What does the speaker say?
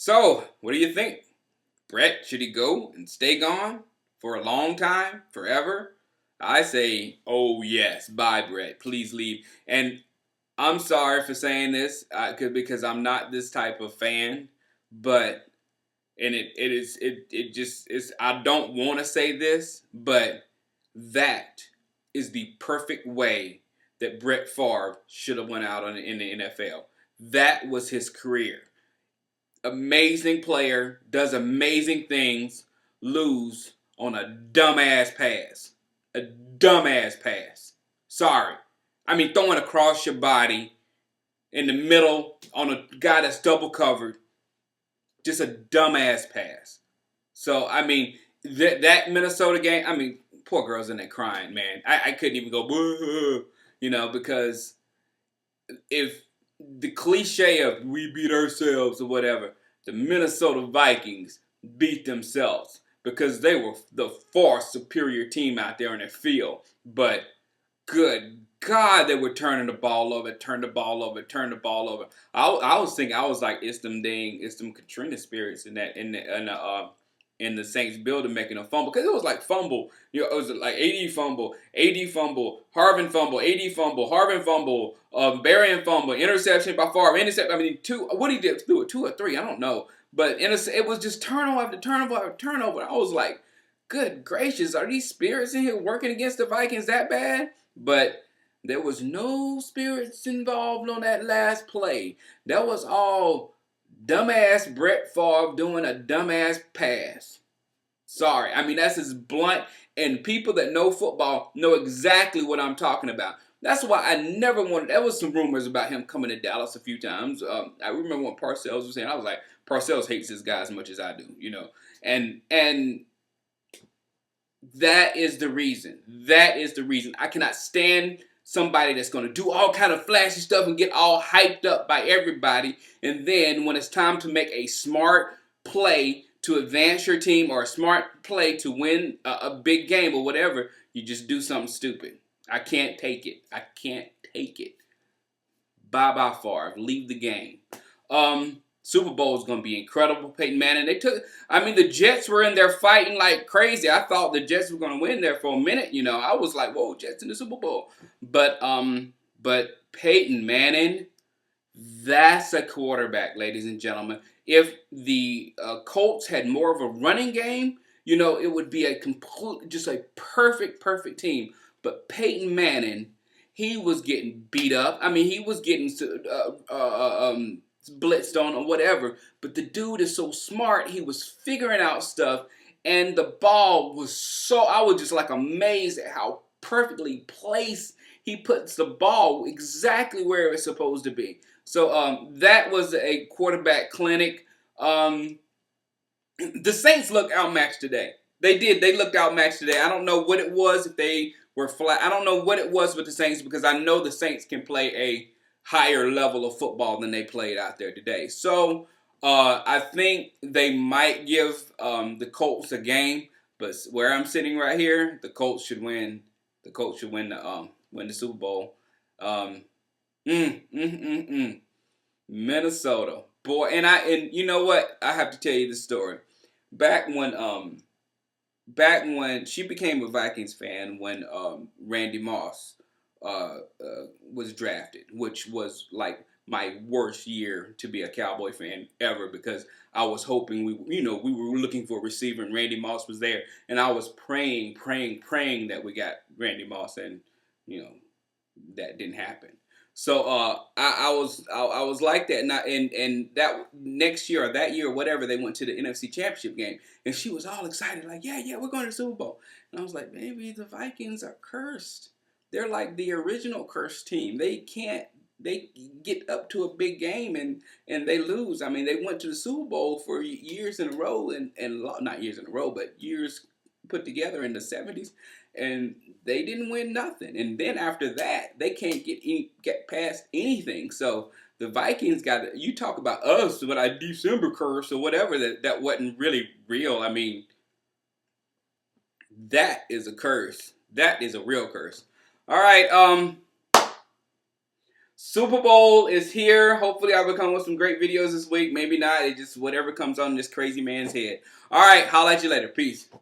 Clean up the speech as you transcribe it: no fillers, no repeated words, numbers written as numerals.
So, what do you think? Brett, should he go and stay gone for a long time, forever? I say, oh yes, bye Brett, please leave. And I'm sorry for saying this because I'm not this type of fan, but and it just is. I don't want to say this, but that is the perfect way that Brett Favre should have went out in the NFL. That was his career. Amazing player, does amazing things, lose on a dumbass pass. A dumbass pass. Sorry. I mean, throwing across your body in the middle on a guy that's double covered. Just a dumbass pass. So, I mean, that Minnesota game, I mean, poor girls in there crying, man. I couldn't even go, boo, because if the cliche of we beat ourselves or whatever, the Minnesota Vikings beat themselves because they were the far superior team out there in the field. But good God, they were turning the ball over, turn the ball over, turn the ball over. I was thinking, I was like, it's them Katrina spirits in the Saints building making a fumble because it was like fumble. It was like AD fumble, Harvin fumble, AD fumble, Harvin fumble, Berrien fumble, interception by Favre, intercept. I mean, two. What he did do it 2 or 3, I don't know, but it was just turnover after turnover after turnover. I was like, good gracious, are these spirits in here working against the Vikings that bad? But there was no spirits involved on that last play. That was all dumbass Brett Favre doing a dumbass pass. Sorry. I mean, that's as blunt, and people that know football know exactly what I'm talking about. That's why I never wanted. There was some rumors about him coming to Dallas a few times. I remember when Parcells was saying, I was like, Parcells hates this guy as much as I do, and that is the reason. That is the reason. I cannot stand somebody that's going to do all kind of flashy stuff and get all hyped up by everybody, and then when it's time to make a smart play to advance your team or a smart play to win a big game or whatever, you just do something stupid. I can't take it. I can't take it. Bye-bye, Favre. Leave the game. Super Bowl is going to be incredible. Peyton Manning, the Jets were in there fighting like crazy. I thought the Jets were going to win there for a minute. I was like, whoa, Jets in the Super Bowl. But Peyton Manning, that's a quarterback, ladies and gentlemen. If the Colts had more of a running game, it would be just a perfect team. But Peyton Manning, he was getting beat up. I mean, he was getting blitzed on or whatever, but the dude is so smart. He was figuring out stuff, and the ball was I was just like amazed at how perfectly placed he puts the ball exactly where it's supposed to be. So that was a quarterback clinic. The Saints looked outmatched today. They did. They looked outmatched today. I don't know what it was, if they were flat. I don't know what it was with the Saints, because I know the Saints can play a higher level of football than they played out there today. So I think they might give the Colts a game, but where I'm sitting right here, the Colts should win. The Colts should win the Super Bowl. Minnesota, boy, and you know what? I have to tell you the story. Back when she became a Vikings fan, when Randy Moss was drafted, which was like my worst year to be a Cowboy fan ever, because I was hoping we were looking for a receiver and Randy Moss was there, and I was praying that we got Randy Moss, and that didn't happen. So I was like that, and that next year or that year or whatever, they went to the NFC Championship game, and she was all excited, like, yeah, we're going to the Super Bowl, and I was like, maybe the Vikings are cursed. They're like the original cursed team. They get up to a big game and they lose. I mean, they went to the Super Bowl for years in a row, and not years in a row, but years put together in the 70s, and they didn't win nothing. And then after that, they can't get past anything. So the Vikings you talk about us with our December curse or whatever, that wasn't really real. I mean, that is a curse. That is a real curse. All right, Super Bowl is here. Hopefully I will come with some great videos this week. Maybe not. It just whatever comes on this crazy man's head. All right. Holla at you later. Peace.